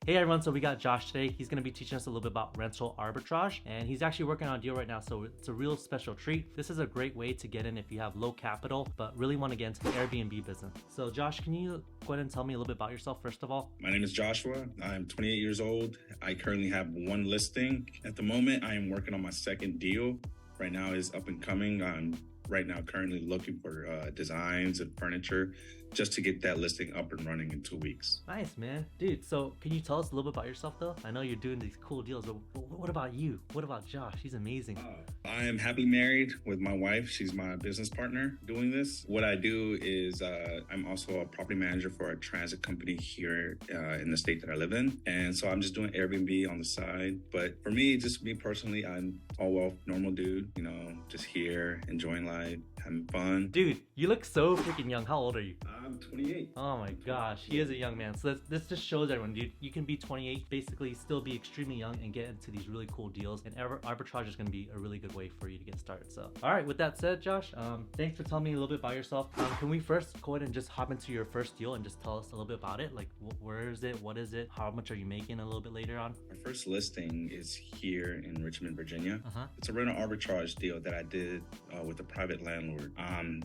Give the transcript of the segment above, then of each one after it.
Hey everyone, so we got Josh today. He's going to be teaching us a little bit about rental arbitrage, and he's actually working on a deal right now, so it's a real special treat. This is a great way to get in if you have low capital but really want to get into the Airbnb business. So Josh, can you go ahead and tell me a little bit about yourself first of all? My name is Joshua. I'm 28 years old. I currently have one listing. At the moment, I am working on my second deal. Right now is up and coming. I'm right now currently looking for designs and furniture just to get that listing up and running in 2 weeks. Nice, man. Dude, so can you tell us a little bit about yourself though? I know you're doing these cool deals, but what about you? What about Josh? He's amazing. I am happily married with my wife. She's my business partner doing this. What I do is I'm also a property manager for a transit company here in the state that I live in. And so I'm just doing Airbnb on the side. But for me, just me personally, I'm all well, normal dude, you know, just here, enjoying life, having fun. Dude, you look so freaking young. How old are you? I'm 28. Oh my gosh, he is a young man. So this just shows everyone, dude, you can be 28, basically still be extremely young and get into these really cool deals. And arbitrage is going to be a really good way for you to get started. So, all right, with that said, Josh, thanks for telling me a little bit about yourself. Can we first go ahead and just hop into your first deal and just tell us a little bit about it? Like, where is it? What is it? How much are you making a little bit later on? Our first listing is here in Richmond, Virginia. It's a rental arbitrage deal that I did with a private landlord.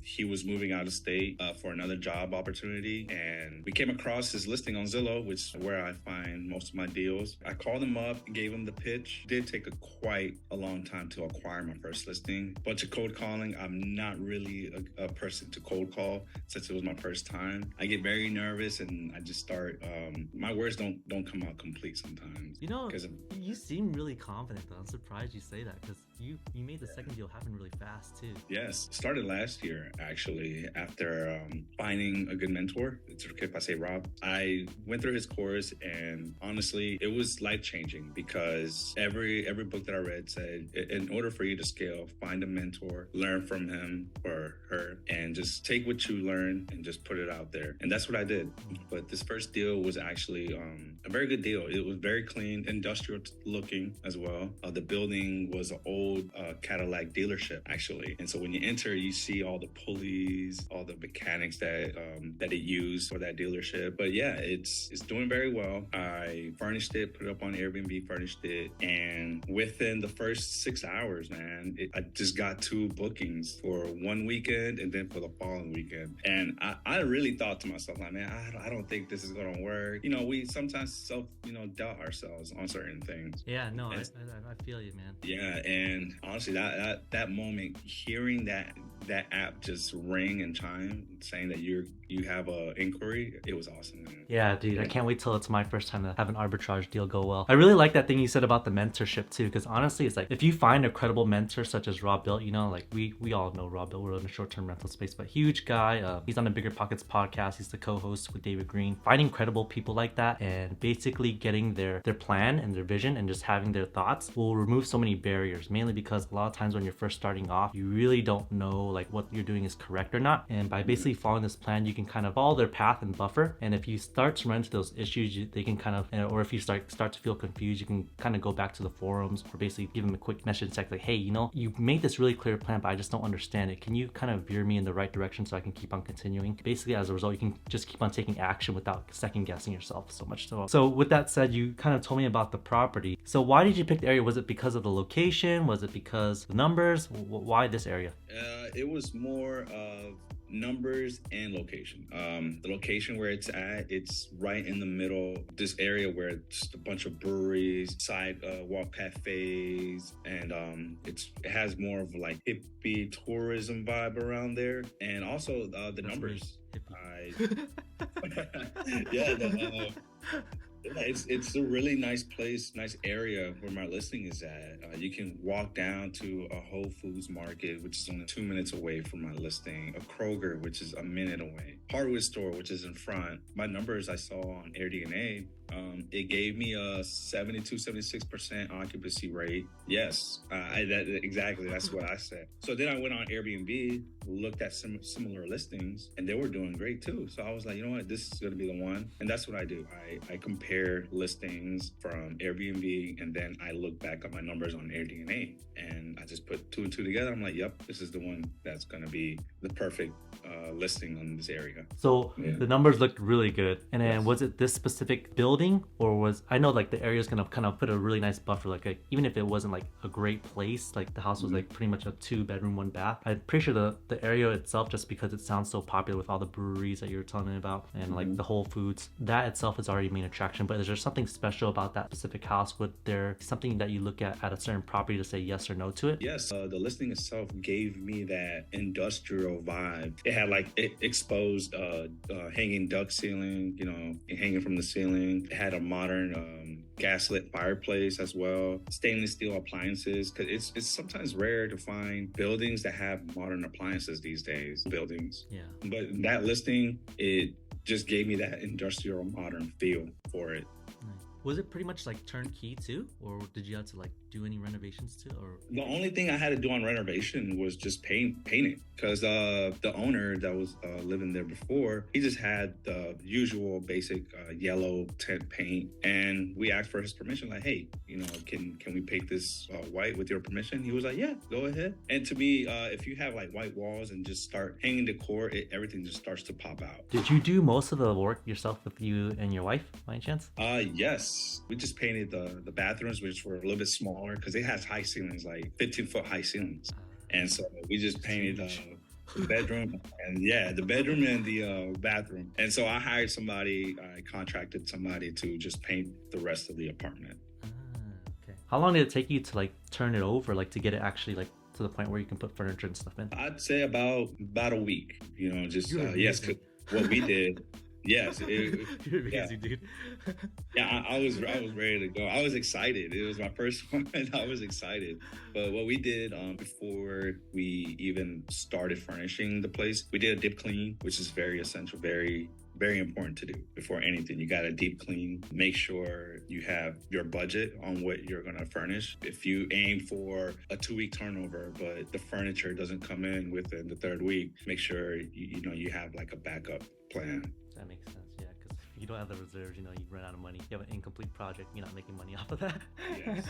He was moving out of state for another job opportunity, and we came across his listing on Zillow, which is where I find most of my deals. I called him up, gave him the pitch. It did take quite a long time to acquire my first listing. Bunch of cold calling. I'm not really a person to cold call since it was my first time. I get very nervous and I just start. My words don't come out complete sometimes. You know, you seem really confident though. I'm surprised you say that because you made the second deal happen really fast too. Yes, started last year actually after finding a good mentor. It's okay if I say Rob. I went through his course and honestly, it was life-changing because every book that I read said in order for you to scale, find a mentor, learn from him or her, and just take what you learn and just put it out there. And that's what I did. But this first deal was actually a very good deal. It was very clean, industrial looking as well. The building was an old Cadillac dealership actually. And so when you enter, you see all the pulleys, all the mechanics that it used for that dealership. But yeah, it's doing very well. I furnished it, put it up on Airbnb, furnished it. And within the first 6 hours, man, I just got 2 bookings for one weekend and then for the following weekend. And I really thought to myself, like, man, I don't think this is going to work. You know, we sometimes doubt ourselves on certain things. Yeah, no, I feel you, man. Yeah, and honestly, that moment, hearing that app just ring and chime, saying that you have a inquiry, it was awesome, man. Yeah, dude, I can't wait till it's my first time to have an arbitrage deal go well. I really like that thing you said about the mentorship too, because honestly, it's like if you find a credible mentor such as Rob Bilt, you know, like we all know Rob Bilt, we're in the short-term rental space, but huge guy. He's on the Bigger Pockets podcast. He's the co-host with David Green. Finding credible people like that and basically getting their plan and their vision and just having their thoughts will remove so many barriers, mainly because a lot of times when you're first starting off, you really don't know like what you're doing is correct or not. And by basically following this plan, you can kind of follow their path and buffer. And if you start to run into those issues, they can kind of, or if you start to feel confused, you can kind of go back to the forums or basically give them a quick message text like, hey, you know, you made this really clear plan, but I just don't understand it. Can you kind of veer me in the right direction so I can keep on continuing? Basically, as a result, you can just keep on taking action without second guessing yourself so much. So with that said, you kind of told me about the property. So why did you pick the area? Was it because of the location? Was it because of the numbers? Why this area? It was more of numbers and location. The location where it's at, it's right in the middle, this area where it's just a bunch of breweries, sidewalk cafes, and it has more of like hippie tourism vibe around there. And also the numbers. It's a really nice place, nice area where my listing is at. You can walk down to a Whole Foods market, which is only 2 minutes away from my listing, a Kroger, which is a minute away, hardware store, which is in front. My numbers I saw on AirDNA, it gave me a 76% occupancy rate. Yes, exactly. That's what I said. So then I went on Airbnb, looked at some similar listings, and they were doing great too. So I was like, you know what, this is going to be the one. And that's what I do. I compare listings from Airbnb, and then I look back at my numbers on AirDNA, and I just put 2 and 2 together. I'm like, yep, this is the one that's going to be the perfect listing on this area. So the numbers looked really good. And then was it this specific building building, or was, I know like the area is gonna kind of put a really nice buffer, like even if it wasn't like a great place, like the house was like pretty much a 2-bedroom 1-bath. I'm pretty sure the area itself, just because it sounds so popular with all the breweries that you're telling me about and like the Whole Foods, that itself is already a main attraction. But is there something special about that specific house? Would there something that you look at a certain property to say yes or no to it? Yes, the listing itself gave me that industrial vibe. It had like exposed hanging duct ceiling, you know, hanging from the ceiling. It had a modern gaslit fireplace as well, stainless steel appliances, because it's sometimes rare to find buildings that have modern appliances these days. Buildings, Yeah. but that listing, it just gave me that industrial modern feel for it. Was it pretty much like turnkey too, or did you have to like do any renovations too? Or The only thing I had to do on renovation was just paint it, because the owner that was living there before, he just had the usual basic yellow tint paint, and we asked for his permission, like, hey, you know, can we paint this white with your permission? He was like, yeah, go ahead. And to me, if you have like white walls and just start hanging decor, everything just starts to pop out. did you do most of the work yourself with you and your wife by any chance? Yes. We just painted the bathrooms, which were a little bit smaller because it has high ceilings, like 15-foot high ceilings. And so we just painted the bedroom and the bedroom and the bathroom. And so I hired somebody, I contracted somebody to just paint the rest of the apartment. Okay. How long did it take you to like turn it over, like to get it actually like to the point where you can put furniture and stuff in? I'd say about a week, you know, just yes, 'cause what we did. Yes, You're amazing, dude. Yeah, I was ready to go. I was excited. It was my first one. I was excited. But what we did before we even started furnishing the place, we did a deep clean, which is very essential, very very important to do before anything. You got to deep clean, make sure you have your budget on what you're going to furnish. If you aim for a 2-week turnover, but the furniture doesn't come in within the 3rd week, make sure you know you have like a backup plan. That makes sense, yeah, because if you don't have the reserves, you know, you run out of money. You have an incomplete project, you're not making money off of that. Yes.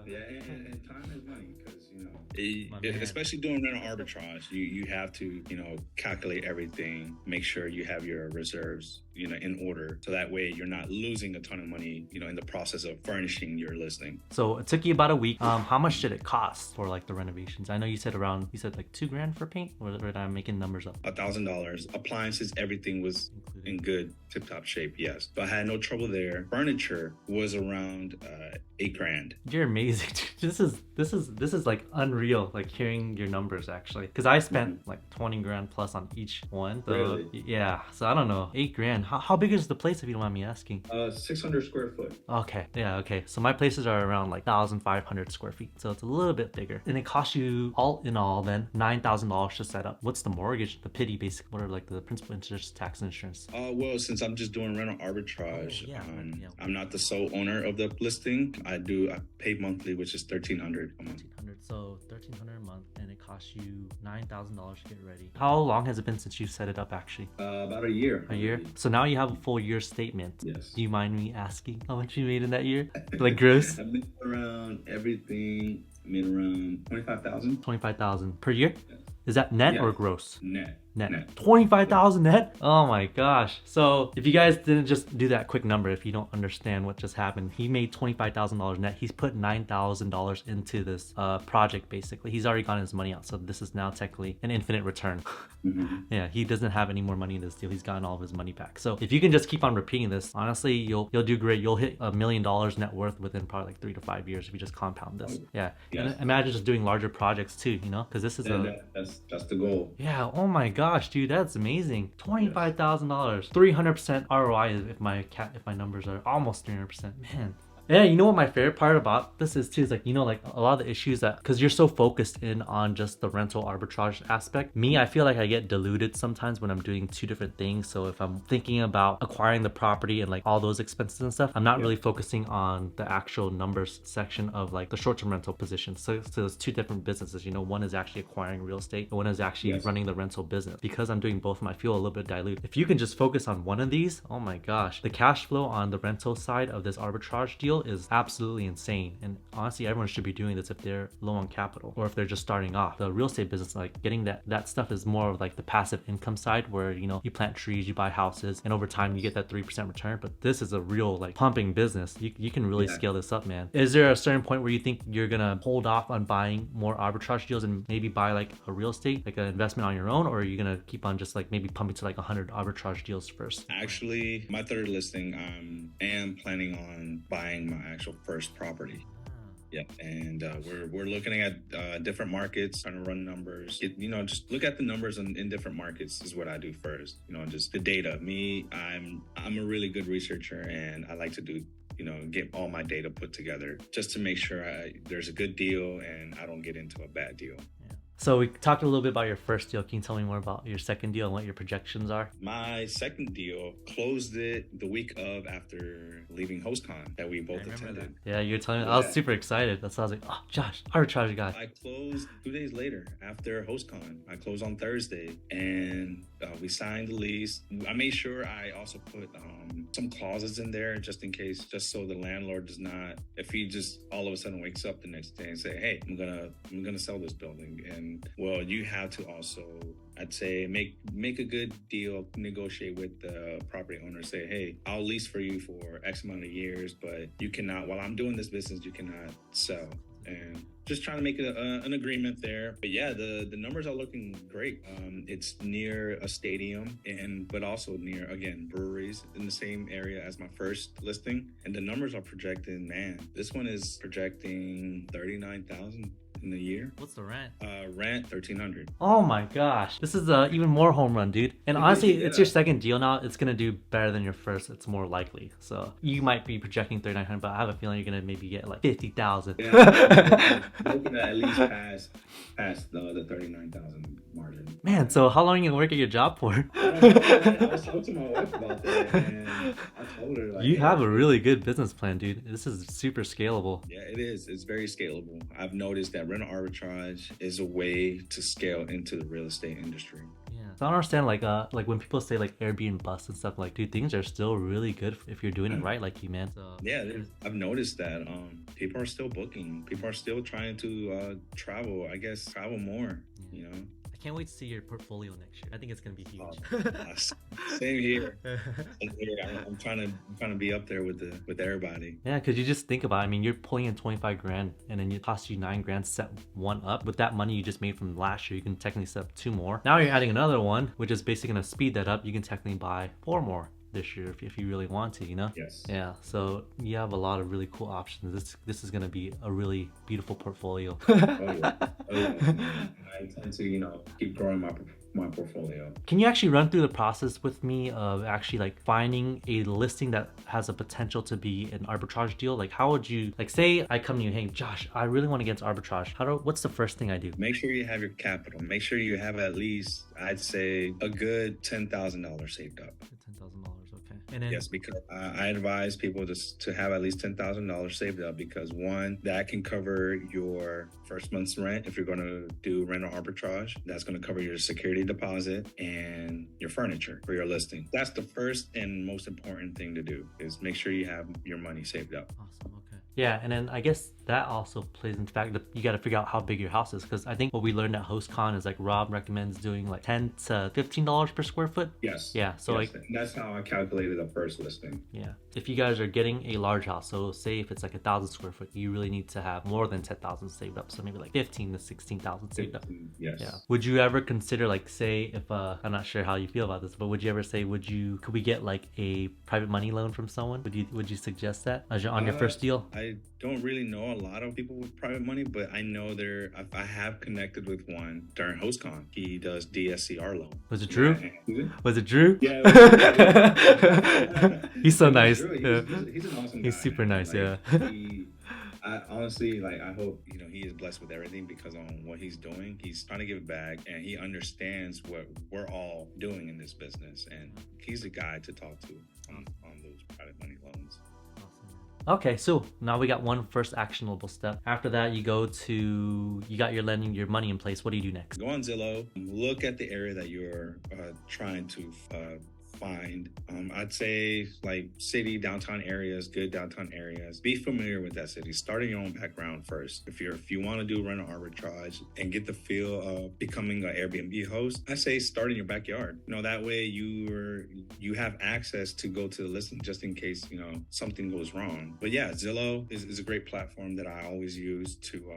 And time is money, because you know, especially doing rental arbitrage, you have to, you know, calculate everything, make sure you have your reserves, you know, in order, so that way you're not losing a ton of money, you know, in the process of furnishing your listing. So it took you about a week. How much did it cost for like the renovations? I know you said like $2,000 for paint, or I'm making numbers up? $1,000. Appliances, everything was in good tip-top shape. Yes, so I had no trouble there. Furniture was around $8,000. You're amazing. This is like unreal, like hearing your numbers actually, because I spent like $20,000 plus on each one. So really? Yeah, so I don't know, $8,000. How big is the place, if you don't mind me asking? 600 square foot. Okay, yeah, okay. So my places are around like 1,500 square feet, so it's a little bit bigger. And it costs you all in all then $9,000 to set up. What's the mortgage, the pity, basically? What are like the principal, interest, tax, and insurance? Well, since I'm just doing rental arbitrage, I'm not the sole owner of the listing. I pay monthly, which is $1,300 a month. So $1,300 a month, and it costs you $9,000 to get ready. How long has it been since you set it up actually? About a year. A year? So now you have a full year statement. Yes. Do you mind me asking how much you made in that year? Like gross? I made around everything, around 25,000. 25,000 per year? Yes. Is that net Yeah. or gross? Net. 25,000 net? Oh my gosh. So if you guys didn't just do that quick number, if you don't understand what just happened, he made $25,000 net. He's put $9,000 into this project basically. He's already gotten his money out. So this is now technically an infinite return. Yeah, he doesn't have any more money in this deal. He's gotten all of his money back. So if you can just keep on repeating this, honestly, you'll do great. You'll hit $1 million net worth within probably like 3 to 5 years if you just compound this. Yeah. Yes. And imagine just doing larger projects too, you know, because this is that's the goal. Yeah, oh my gosh, dude, that's amazing. $25,000, 300% ROI if my numbers are almost 300%. Man. Yeah, you know what my favorite part about this is too, is like, you know, like a lot of the issues that, because you're so focused in on just the rental arbitrage aspect. Me, I feel like I get diluted sometimes when I'm doing 2 different things. So if I'm thinking about acquiring the property and like all those expenses and stuff, I'm not really focusing on the actual numbers section of like the short-term rental position. So there's 2 different businesses, you know, one is actually acquiring real estate and one is actually running the rental business. Because I'm doing both of them, I feel a little bit diluted. If you can just focus on one of these, oh my gosh, the cash flow on the rental side of this arbitrage deal deal is absolutely insane. And honestly, everyone should be doing this if they're low on capital or if they're just starting off. The real estate business, like getting that stuff is more of like the passive income side where, you know, you plant trees, you buy houses, and over time you get that 3% return. But this is a real like pumping business. You can really scale this up, man. Is there a certain point where you think you're gonna hold off on buying more arbitrage deals and maybe buy like a real estate, like an investment on your own, or are you gonna keep on just like maybe pumping to like 100 arbitrage deals first? Actually, my third listing, I am planning on buying my actual first property. Yeah, and we're looking at different markets, trying to run numbers. Just look at the numbers in different markets is what I do first. Just the data. I'm a really good researcher, and I like to do get all my data put together just to make sure there's a good deal and I don't get into a bad deal. So we talked a little bit about your first deal. Can you tell me more about your second deal and what your projections are? My second deal, closed it the week of after leaving HostCon that we both attended. Yeah, you were telling me. I was super excited. That's why I was like, oh, Josh, arbitrage guy. I closed 2 days later after HostCon. I closed on Thursday, and we signed the lease. I made sure I also put some clauses in there just in case, just so the landlord does not, if he just all of a sudden wakes up the next day and say, hey, I'm gonna sell this building. And well, you have to also, I'd say, make a good deal, negotiate with the property owner, say, hey, I'll lease for you for X amount of years, but you cannot, while I'm doing this business, you cannot sell. And just trying to make an agreement there. But yeah, the numbers are looking great. It's near a stadium, but also near, again, breweries in the same area as my first listing. And the numbers are projecting, man, this one is projecting 39,000 in a year. What's the rent? Rent $1,300. Oh my gosh, this is even more home run, dude. And honestly, it's your second deal now. It's gonna do better than your first. It's more likely. So you might be projecting 3,900, but I have a feeling you're gonna maybe get like 50,000. Yeah, hoping to at least pass the 39,000 margin. Man, so how long are you gonna work at your job for? I was talking to my wife about that, and I told her like, you have a really good business plan, dude. This is super scalable. Yeah, it is. It's very scalable. I've noticed that rental arbitrage is a way to scale into the real estate industry. Yeah. So I don't understand like when people say like Airbnb bust and stuff, like dude, things are still really good if you're doing it right, like you, man. So, yeah, I've noticed that people are still booking. People are still trying to travel more, I can't wait to see your portfolio next year. I think it's gonna be huge. Same here. I'm trying to be up there with everybody. Yeah, because you just think about it. I mean, you're pulling in 25 grand and then it costs you 9 grand to set one up. With that money you just made from last year, you can technically set up 2 more. Now you're adding another one, which is basically gonna speed that up. You can technically buy 4 more this year if you really want to, Yes. Yeah, so you have a lot of really cool options. This is gonna be a really beautiful portfolio. Oh yeah. I intend to keep growing my portfolio. Can you actually run through the process with me of actually like finding a listing that has a potential to be an arbitrage deal? Like how would you, like say I come to you, hey Josh, I really want to get into arbitrage. What's the first thing I do? Make sure you have your capital. Make sure you have at least, I'd say, a good $10,000 saved up. $10,000, okay. And then, yes, because I advise people to have at least $10,000 saved up, because one, that can cover your first month's rent if you're going to do rental arbitrage. That's going to cover your security deposit and your furniture for your listing. That's the first and most important thing to do, is make sure you have your money saved up. Awesome. Okay. Yeah, and then I guess that also plays into the fact that you got to figure out how big your house is, because I think what we learned at HostCon is like Rob recommends doing like $10 to $15 per square foot. Yes. Yeah. So yes. That's how I calculated the first listing. Yeah. If you guys are getting a large house, so say if it's like 1,000 square foot, you really need to have more than 10,000 saved up. So maybe like 15 to 16,000 saved up. Yes. Yeah. Would you ever consider, like, say if I'm not sure how you feel about this, but would you ever say could we get like a private money loan from someone? Would you suggest that on your first deal? I don't really know a lot of people with private money, but I know I have connected with one during HostCon. He does DSCR loan. Was it Drew? Yeah. Was it Drew? Yeah. He's so nice. He's an awesome guy. He's super nice. Like, yeah. I honestly, I hope he is blessed with everything, because on what he's doing, he's trying to give back, and he understands what we're all doing in this business, and he's the guy to talk to on those private money loans. Okay, so now we got one first actionable step. After that, you got your money in place. What do you do next? Go on Zillow, look at the area that you're trying to find. I'd say like city downtown areas, good downtown areas. Be familiar with that city. Start in your own background first. If you want to do rental arbitrage and get the feel of becoming an Airbnb host, I say start in your backyard. That way you have access to go to the listing just in case something goes wrong. But yeah, Zillow is a great platform that I always use to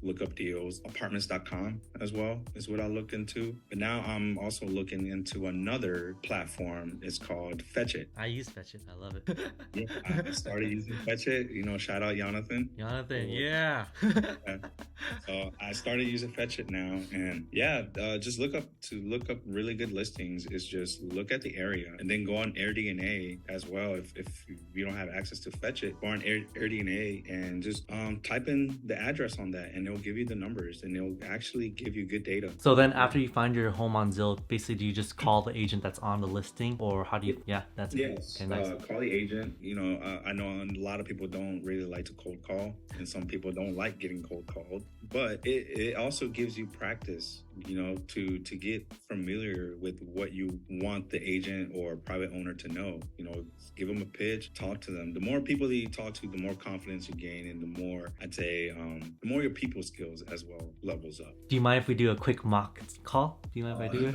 look up deals. Apartments.com as well is what I look into. But now I'm also looking into another platform. It's called Fetch It. I use Fetch It. I love it. Yeah, I started using Fetch It. Shout out Jonathan. Yeah. So I started using Fetch It now, and yeah, just look up really good listings. Is just look at the area and then go on AirDNA as well. If you don't have access to Fetch It, go on AirDNA and just type in the address on that, and it'll give you the numbers, and it'll actually give you good data. So then after you find your home on Zillow, basically do you just call the agent that's on the listing, or how do you? Yeah, that's yes. Okay, nice. Call the agent. I know a lot of people don't really like to cold call, and some people don't like getting cold called, but it also gives you practice, to get familiar with what you want the agent or private owner to know. Give them a pitch, talk to them. The more people that you talk to, the more confidence you gain, and the more, I'd say, the more your people skills as well levels up. Do you mind if we do a quick mock call? Do you mind if I do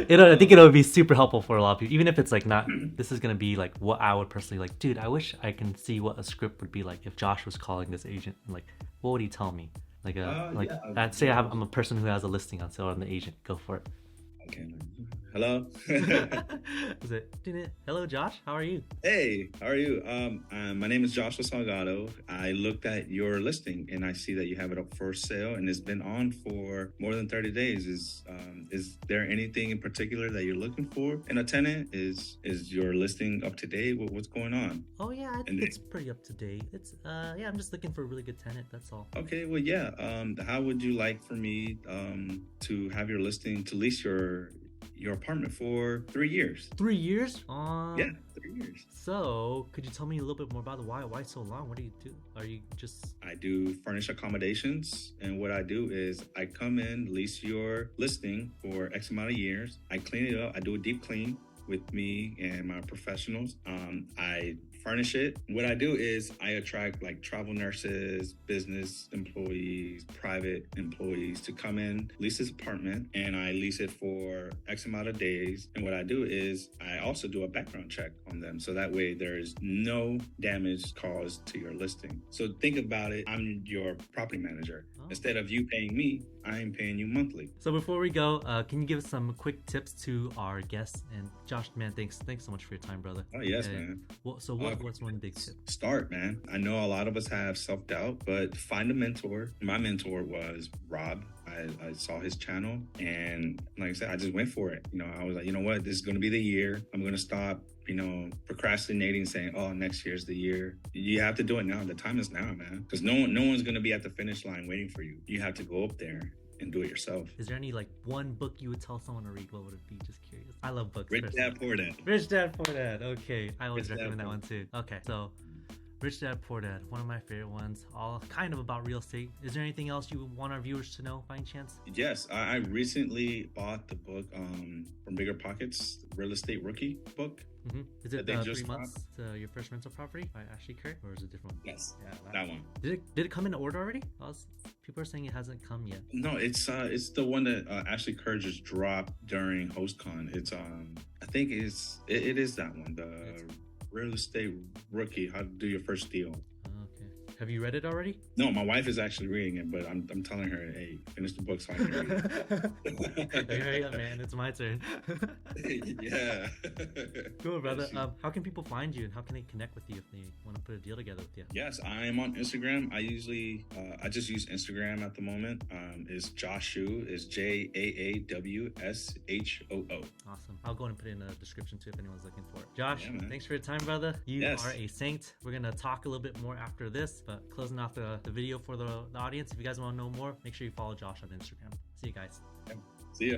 it? I think it would be super helpful for a lot of people, even if it's like not, this is going to be like what I would personally like. Dude, I wish I can see what a script would be like if Josh was calling this agent. Like, what would he tell me? I'd say I'm a person who has a listing on sale. I'm the agent. Go for it. Okay. Hello. Is it? Hello, Josh. How are you? Hey, how are you? My name is Joshua Salgado. I looked at your listing and I see that you have it up for sale and it's been on for more than 30 days. Is there anything in particular that you're looking for in a tenant? Is your listing up to date? What's going on? Oh yeah, I think it's pretty up to date. It's I'm just looking for a really good tenant. That's all. Okay, well yeah. How would you like for me to have your listing to lease your apartment for 3 years? 3 years? Yeah, 3 years. So, could you tell me a little bit more about why so long? What do you do? Are you just... I do furnished accommodations, and what I do is I come in, lease your listing for X amount of years. I clean it up. I do a deep clean with me and my professionals. I furnish it. What I do is I attract like travel nurses, business employees, private employees to come in, lease this apartment, and I lease it for X amount of days. And what I do is I also do a background check on them. So that way there's no damage caused to your listing. So think about it. I'm your property manager. Oh. Instead of you paying me, I'm paying you monthly. So before we go, can you give us some quick tips to our guests? And Josh, man, thanks so much for your time, brother. Oh yes, man. What's one big tip? Start, man. I know a lot of us have self-doubt, but find a mentor. My mentor was Rob. I saw his channel, and like I said, I just went for it. I was like, you know what, this is going to be the year. I'm going to stop procrastinating, saying, oh, next year's the year. You have to do it now. The time is now, man, because no one's going to be at the finish line waiting for you. You have to go up there and do it yourself. Is there any one book you would tell someone to read? What would it be? Just curious. I love books. Rich Dad Poor Dad. Rich Dad Poor Dad. Okay, I always recommend that one too. Okay, so Rich Dad Poor Dad, one of my favorite ones, all kind of about real estate. Is there anything else you want our viewers to know by any chance? Yes, I recently bought the book from Bigger Pockets, the Real Estate Rookie book. Mm-hmm. Is it 3 months to your first rental property by Ashley Kerr, or is it a different one? Yes, yeah, that one. Did it come in order already? People are saying it hasn't come yet. No, it's the one that Ashley Kerr just dropped during HostCon. It's I think it is that one, the Real Estate Rookie, How to Do Your First Deal. Have you read it already? No, my wife is actually reading it, but I'm telling her, hey, finish the book so I can read it. Hurry up, man. It's my turn. Yeah. Cool, brother. How can people find you, and how can they connect with you if they want to put a deal together with you? Yes, I am on Instagram. I just use Instagram at the moment. It's Joshua, is JAAWSHOO. Awesome. I'll go and put it in the description too if anyone's looking for it. Josh, thanks for your time, brother. You are a saint. We're going to talk a little bit more after this, but closing off the video for the audience, if you guys want to know more, make sure you follow Josh on Instagram. See you guys. See ya.